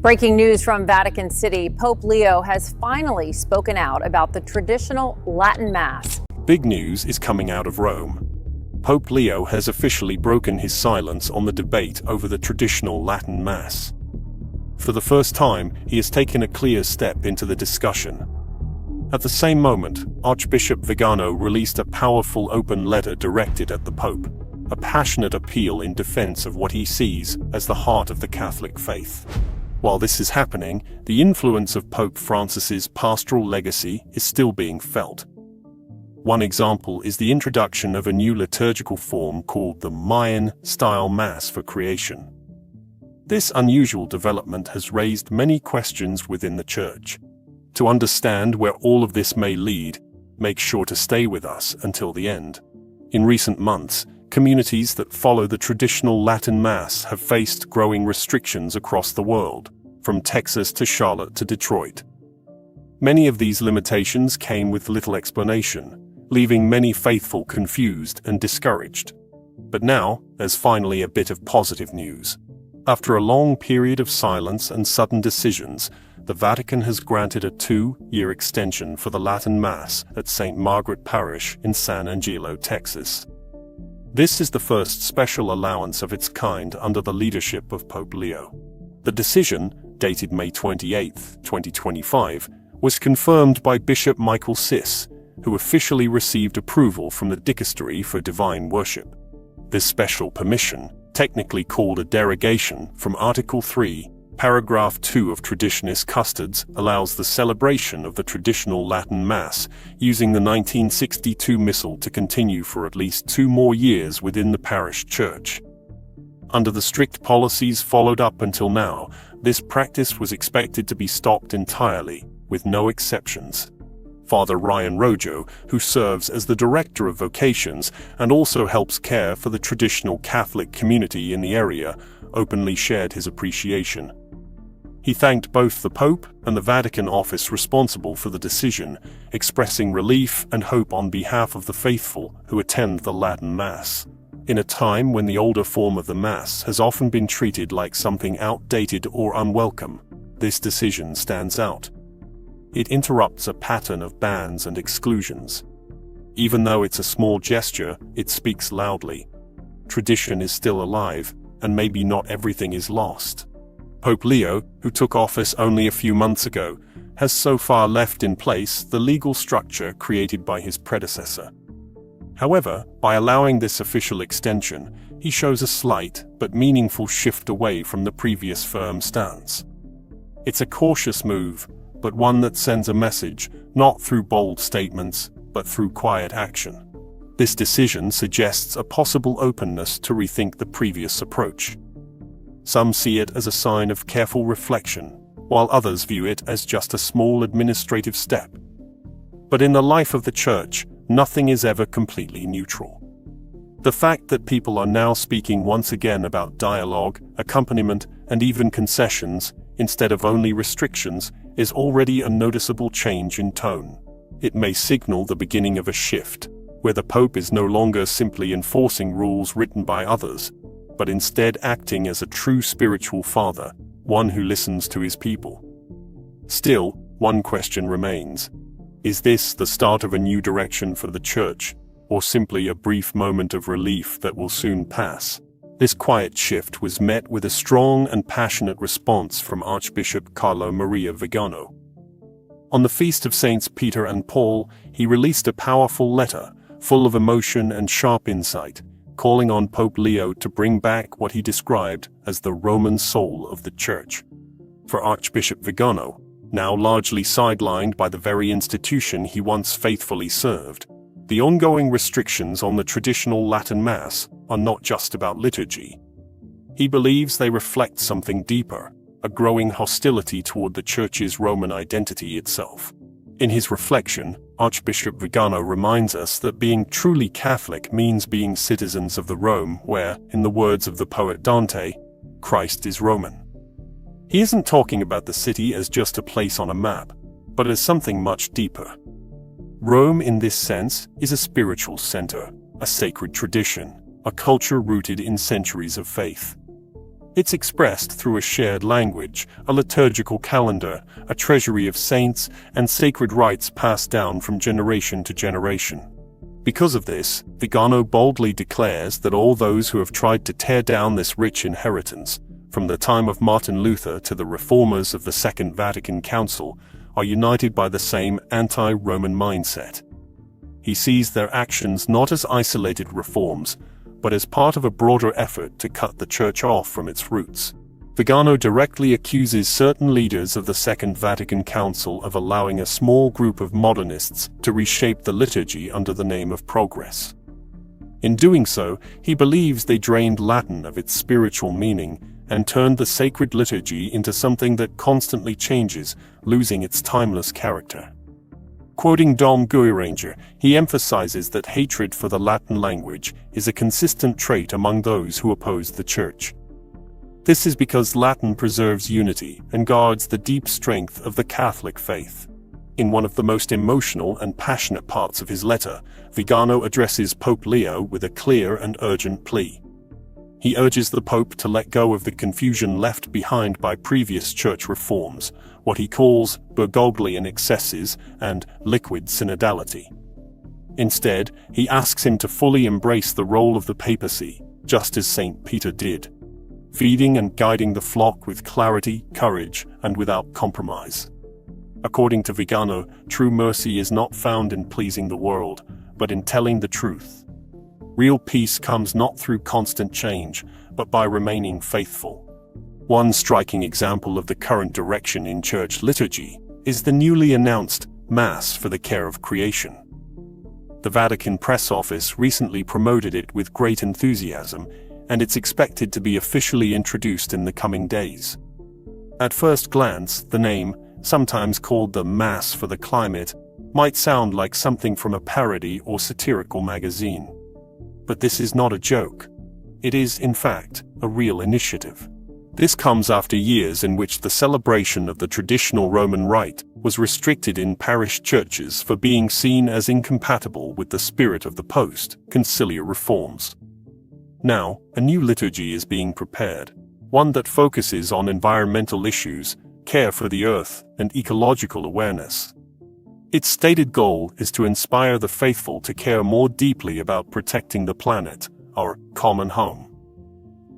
Breaking news from Vatican City, Pope Leo has finally spoken out about the traditional Latin Mass. Big news is coming out of Rome. Pope Leo has officially broken his silence on the debate over the traditional Latin Mass. For the first time, he has taken a clear step into the discussion. At the same moment, Archbishop Viganò released a powerful open letter directed at the Pope, a passionate appeal in defense of what he sees as the heart of the Catholic faith. While this is happening, the influence of Pope Francis's pastoral legacy is still being felt. One example is the introduction of a new liturgical form called the Mayan-style Mass for Creation. This unusual development has raised many questions within the Church. To understand where all of this may lead, make sure to stay with us until the end. In recent months, communities that follow the traditional Latin Mass have faced growing restrictions across the world, from Texas to Charlotte to Detroit. Many of these limitations came with little explanation, leaving many faithful confused and discouraged. But now, there's finally a bit of positive news. After a long period of silence and sudden decisions, the Vatican has granted a 2-year extension for the Latin Mass at St. Margaret Parish in San Angelo, Texas. This is the first special allowance of its kind under the leadership of Pope Leo. The decision, dated May 28, 2025, was confirmed by Bishop Michael Sis, who officially received approval from the Dicastery for Divine Worship. This special permission, technically called a derogation from Article 3, Paragraph 2 of Traditionis Custodes, allows the celebration of the traditional Latin Mass using the 1962 Missal to continue for at least 2 more years within the parish church. Under the strict policies followed up until now, this practice was expected to be stopped entirely, with no exceptions. Father Ryan Rojo, who serves as the Director of Vocations and also helps care for the traditional Catholic community in the area, openly shared his appreciation. He thanked both the Pope and the Vatican office responsible for the decision, expressing relief and hope on behalf of the faithful who attend the Latin Mass. In a time when the older form of the Mass has often been treated like something outdated or unwelcome, this decision stands out. It interrupts a pattern of bans and exclusions. Even though it's a small gesture, it speaks loudly. Tradition is still alive, and maybe not everything is lost. Pope Leo, who took office only a few months ago, has so far left in place the legal structure created by his predecessor. However, by allowing this official extension, he shows a slight but meaningful shift away from the previous firm stance. It's a cautious move, but one that sends a message, not through bold statements, but through quiet action. This decision suggests a possible openness to rethink the previous approach. Some see it as a sign of careful reflection, while others view it as just a small administrative step. But in the life of the Church, nothing is ever completely neutral. The fact that people are now speaking once again about dialogue, accompaniment, and even concessions, instead of only restrictions, is already a noticeable change in tone. It may signal the beginning of a shift, where the Pope is no longer simply enforcing rules written by others, but instead acting as a true spiritual father, one who listens to his people. Still, one question remains. Is this the start of a new direction for the Church, or simply a brief moment of relief that will soon pass? This quiet shift was met with a strong and passionate response from Archbishop Carlo Maria Viganò. On the feast of Saints Peter and Paul, he released a powerful letter, full of emotion and sharp insight, calling on Pope Leo to bring back what he described as the Roman soul of the Church. For Archbishop Viganò, now largely sidelined by the very institution he once faithfully served, the ongoing restrictions on the traditional Latin Mass are not just about liturgy. He believes they reflect something deeper, a growing hostility toward the Church's Roman identity itself. In his reflection, Archbishop Viganò reminds us that being truly Catholic means being citizens of the Rome where, in the words of the poet Dante, Christ is Roman. He isn't talking about the city as just a place on a map, but as something much deeper. Rome in this sense is a spiritual center, a sacred tradition, a culture rooted in centuries of faith. It's expressed through a shared language, a liturgical calendar, a treasury of saints, and sacred rites passed down from generation to generation. Because of this, Viganò boldly declares that all those who have tried to tear down this rich inheritance, from the time of Martin Luther to the reformers of the Second Vatican Council, are united by the same anti-Roman mindset. He sees their actions not as isolated reforms, but as part of a broader effort to cut the Church off from its roots. Viganò directly accuses certain leaders of the Second Vatican Council of allowing a small group of modernists to reshape the liturgy under the name of progress. In doing so, he believes they drained Latin of its spiritual meaning and turned the sacred liturgy into something that constantly changes, losing its timeless character. Quoting Dom Guiranger, he emphasizes that hatred for the Latin language is a consistent trait among those who oppose the Church. This is because Latin preserves unity and guards the deep strength of the Catholic faith. In one of the most emotional and passionate parts of his letter, Viganò addresses Pope Leo with a clear and urgent plea. He urges the Pope to let go of the confusion left behind by previous Church reforms, what he calls Bergoglian excesses and liquid synodality. Instead, he asks him to fully embrace the role of the papacy, just as St. Peter did, feeding and guiding the flock with clarity, courage, and without compromise. According to Viganò, true mercy is not found in pleasing the world, but in telling the truth. Real peace comes not through constant change, but by remaining faithful. One striking example of the current direction in Church liturgy is the newly announced Mass for the Care of Creation. The Vatican Press Office recently promoted it with great enthusiasm, and it's expected to be officially introduced in the coming days. At first glance, the name, sometimes called the Mass for the Climate, might sound like something from a parody or satirical magazine. But this is not a joke. It is, in fact, a real initiative. This comes after years in which the celebration of the traditional Roman rite was restricted in parish churches for being seen as incompatible with the spirit of the post-conciliar reforms. Now, a new liturgy is being prepared, one that focuses on environmental issues, care for the earth, and ecological awareness. Its stated goal is to inspire the faithful to care more deeply about protecting the planet, our common home.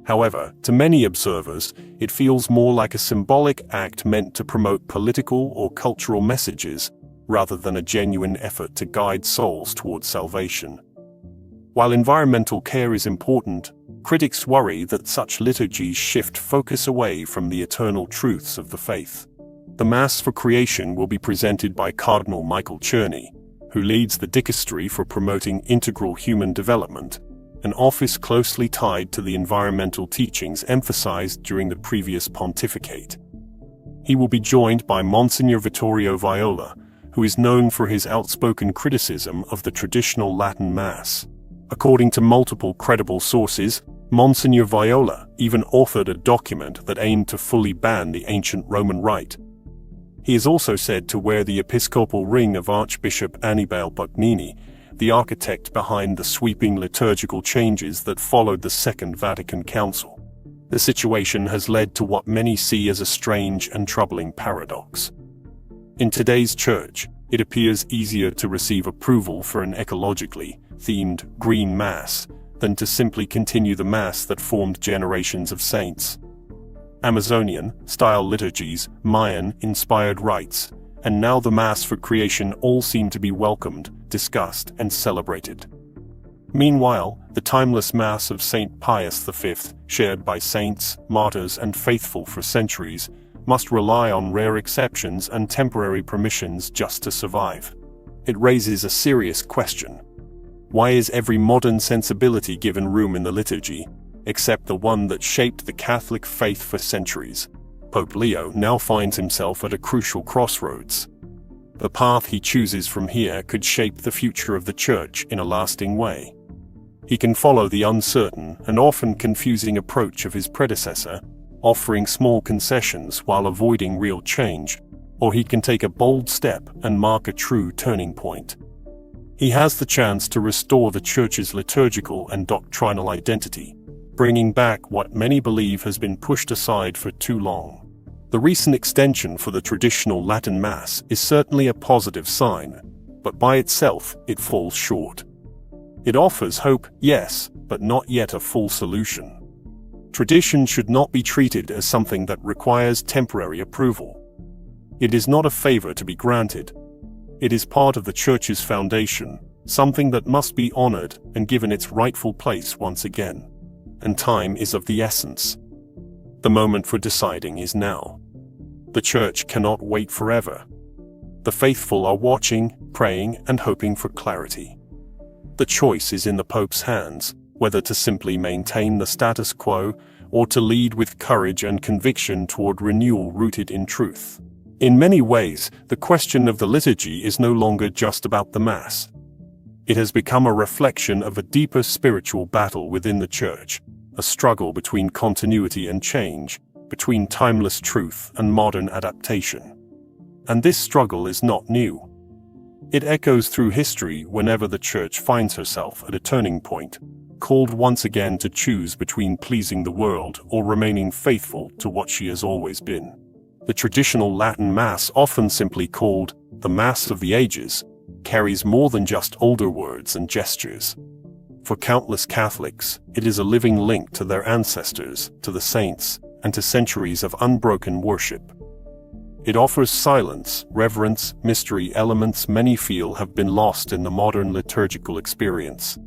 However, to many observers, it feels more like a symbolic act meant to promote political or cultural messages, rather than a genuine effort to guide souls towards salvation. While environmental care is important, critics worry that such liturgies shift focus away from the eternal truths of the faith. The Mass for Creation will be presented by Cardinal Michael Czerny, who leads the Dicastery for Promoting Integral Human Development, an office closely tied to the environmental teachings emphasized during the previous pontificate. He will be joined by Monsignor Vittorio Viola, who is known for his outspoken criticism of the traditional Latin Mass. According to multiple credible sources, Monsignor Viola even authored a document that aimed to fully ban the ancient Roman rite. He is also said to wear the episcopal ring of Archbishop Annibale Bugnini, the architect behind the sweeping liturgical changes that followed the Second Vatican Council. The situation has led to what many see as a strange and troubling paradox. In today's Church, it appears easier to receive approval for an ecologically themed green Mass than to simply continue the Mass that formed generations of saints. Amazonian-style liturgies, Mayan-inspired rites, and now the Mass for Creation all seem to be welcomed, discussed, and celebrated. Meanwhile, the timeless Mass of St. Pius V, shared by saints, martyrs, and faithful for centuries, must rely on rare exceptions and temporary permissions just to survive. It raises a serious question. Why is every modern sensibility given room in the liturgy, except the one that shaped the Catholic faith for centuries? Pope Leo now finds himself at a crucial crossroads. The path he chooses from here could shape the future of the Church in a lasting way. He can follow the uncertain and often confusing approach of his predecessor, offering small concessions while avoiding real change, or he can take a bold step and mark a true turning point. He has the chance to restore the Church's liturgical and doctrinal identity, bringing back what many believe has been pushed aside for too long. The recent extension for the traditional Latin Mass is certainly a positive sign, but by itself it falls short. It offers hope, yes, but not yet a full solution. Tradition should not be treated as something that requires temporary approval. It is not a favor to be granted. It is part of the Church's foundation, something that must be honored and given its rightful place once again. And time is of the essence. The moment for deciding is now. The Church cannot wait forever. The faithful are watching, praying, and hoping for clarity. The choice is in the Pope's hands, whether to simply maintain the status quo or to lead with courage and conviction toward renewal rooted in truth. In many ways, the question of the liturgy is no longer just about the Mass. It has become a reflection of a deeper spiritual battle within the Church, a struggle between continuity and change, between timeless truth and modern adaptation. And this struggle is not new. It echoes through history whenever the Church finds herself at a turning point, called once again to choose between pleasing the world or remaining faithful to what she has always been. The traditional Latin Mass, often simply called the Mass of the Ages, carries more than just older words and gestures. For countless Catholics, it is a living link to their ancestors, to the saints, and to centuries of unbroken worship. It offers silence, reverence, mystery, elements many feel have been lost in the modern liturgical experience.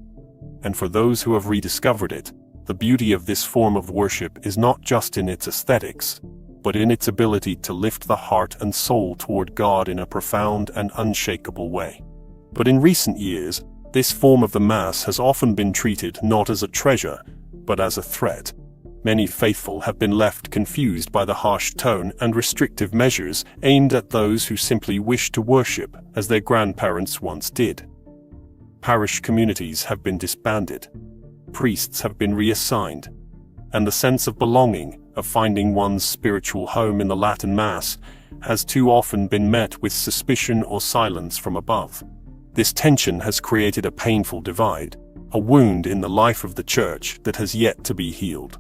And for those who have rediscovered it, the beauty of this form of worship is not just in its aesthetics, but in its ability to lift the heart and soul toward God in a profound and unshakable way. But in recent years, this form of the Mass has often been treated not as a treasure, but as a threat. Many faithful have been left confused by the harsh tone and restrictive measures aimed at those who simply wish to worship as their grandparents once did. Parish communities have been disbanded, priests have been reassigned, and the sense of belonging, of finding one's spiritual home in the Latin Mass, has too often been met with suspicion or silence from above. This tension has created a painful divide, a wound in the life of the Church that has yet to be healed.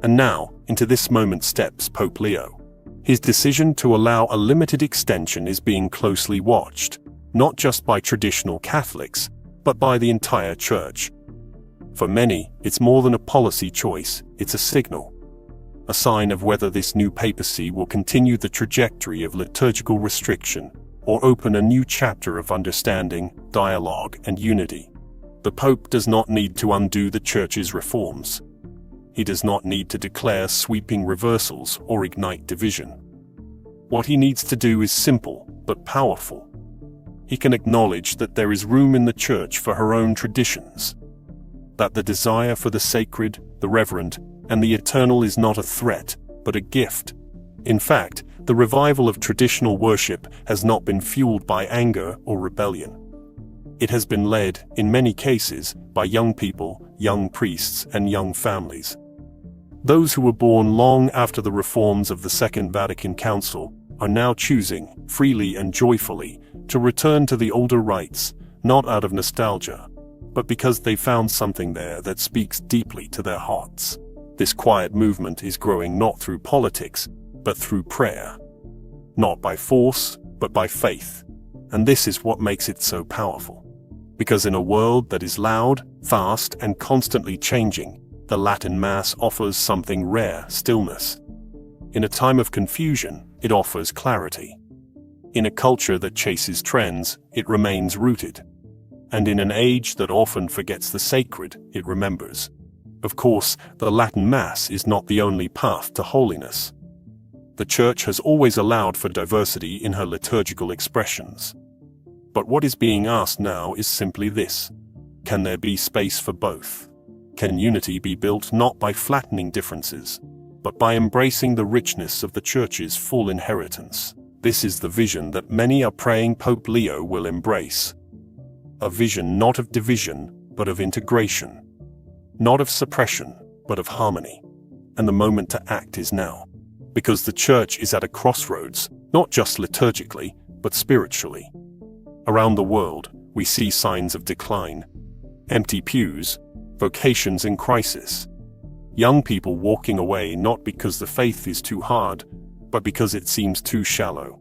And now, into this moment steps Pope Leo. His decision to allow a limited extension is being closely watched, not just by traditional Catholics, but by the entire Church. For many, it's more than a policy choice, it's a signal. A sign of whether this new papacy will continue the trajectory of liturgical restriction or open a new chapter of understanding, dialogue, and unity. The Pope does not need to undo the Church's reforms. He does not need to declare sweeping reversals or ignite division. What he needs to do is simple, but powerful. He can acknowledge that there is room in the Church for her own traditions, that the desire for the sacred, the reverent, and the eternal is not a threat, but a gift. In fact, the revival of traditional worship has not been fueled by anger or rebellion. It has been led, in many cases, by young people, young priests, and young families. Those who were born long after the reforms of the Second Vatican Council are now choosing, freely and joyfully, to return to the older rites, not out of nostalgia, but because they found something there that speaks deeply to their hearts. This quiet movement is growing not through politics, but through prayer. Not by force, but by faith. And this is what makes it so powerful. Because in a world that is loud, fast, and constantly changing, the Latin Mass offers something rare: stillness. In a time of confusion, it offers clarity. In a culture that chases trends, it remains rooted. And in an age that often forgets the sacred, it remembers. Of course, the Latin Mass is not the only path to holiness. The Church has always allowed for diversity in her liturgical expressions. But what is being asked now is simply this: can there be space for both? Can unity be built not by flattening differences, but by embracing the richness of the Church's full inheritance? This is the vision that many are praying Pope Leo will embrace. A vision not of division, but of integration. Not of suppression, but of harmony. And the moment to act is now. Because the Church is at a crossroads, not just liturgically, but spiritually. Around the world, we see signs of decline. Empty pews, vocations in crisis, Young people walking away not because the faith is too hard, but because it seems too shallow.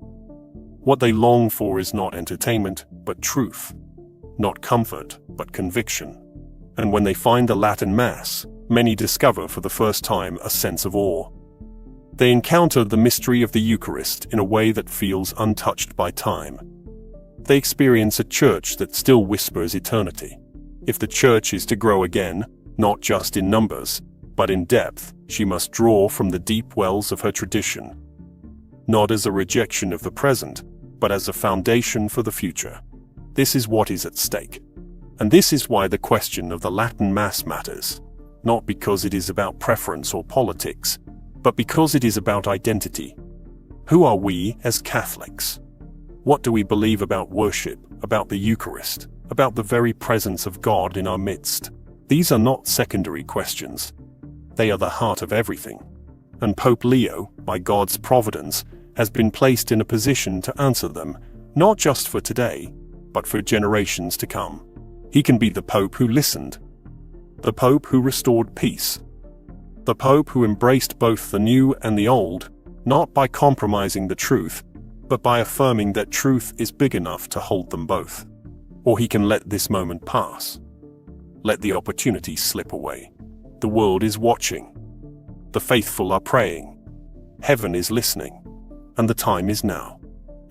What they long for is not entertainment, but truth. Not comfort, but conviction. And when they find the Latin Mass, many discover for the first time a sense of awe. They encounter the mystery of the Eucharist in a way that feels untouched by time. They experience a church that still whispers eternity. If the church is to grow again, not just in numbers, but in depth, she must draw from the deep wells of her tradition. Not as a rejection of the present, but as a foundation for the future. This is what is at stake. And this is why the question of the Latin Mass matters. Not because it is about preference or politics, but because it is about identity. Who are we as Catholics? What do we believe about worship, about the Eucharist, about the very presence of God in our midst? These are not secondary questions. They are the heart of everything. And Pope Leo, by God's providence, has been placed in a position to answer them, not just for today, but for generations to come. He can be the Pope who listened, the Pope who restored peace, the Pope who embraced both the new and the old, not by compromising the truth, but by affirming that truth is big enough to hold them both. Or he can let this moment pass. Let the opportunity slip away. The world is watching. The faithful are praying. Heaven is listening. And the time is now.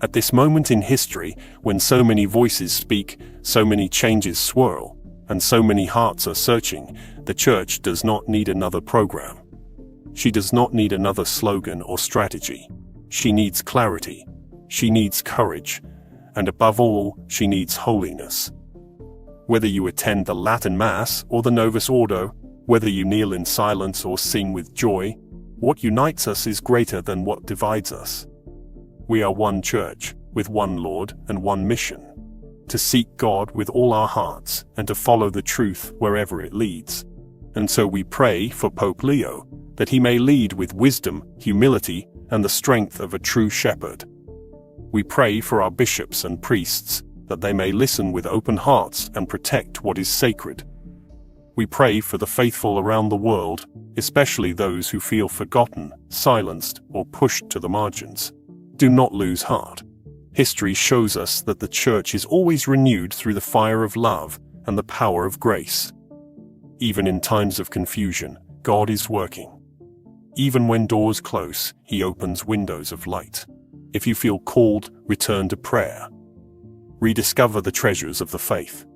At this moment in history, when so many voices speak, so many changes swirl, and so many hearts are searching, the Church does not need another program. She does not need another slogan or strategy. She needs clarity. She needs courage. And above all, she needs holiness. Whether you attend the Latin Mass or the Novus Ordo, whether you kneel in silence or sing with joy, what unites us is greater than what divides us. We are one church, with one Lord and one mission: to seek God with all our hearts and to follow the truth wherever it leads. And so we pray for Pope Leo, that he may lead with wisdom, humility, and the strength of a true shepherd. We pray for our bishops and priests, that they may listen with open hearts and protect what is sacred. We pray for the faithful around the world, especially those who feel forgotten, silenced, or pushed to the margins. Do not lose heart. History shows us that the Church is always renewed through the fire of love and the power of grace. Even in times of confusion, God is working. Even when doors close, He opens windows of light. If you feel called, return to prayer. Rediscover the treasures of the faith.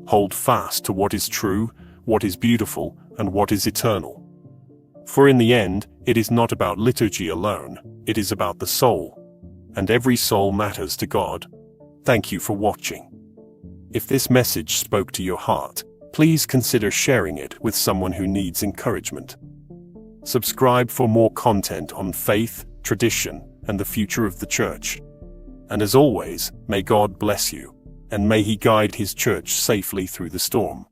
Hold fast to what is true, what is beautiful, and what is eternal. For in the end, it is not about liturgy alone, it is about the soul. And every soul matters to God. Thank you for watching. If this message spoke to your heart, please consider sharing it with someone who needs encouragement. Subscribe for more content on faith, tradition, and the future of the Church. And as always, may God bless you, and may He guide His Church safely through the storm.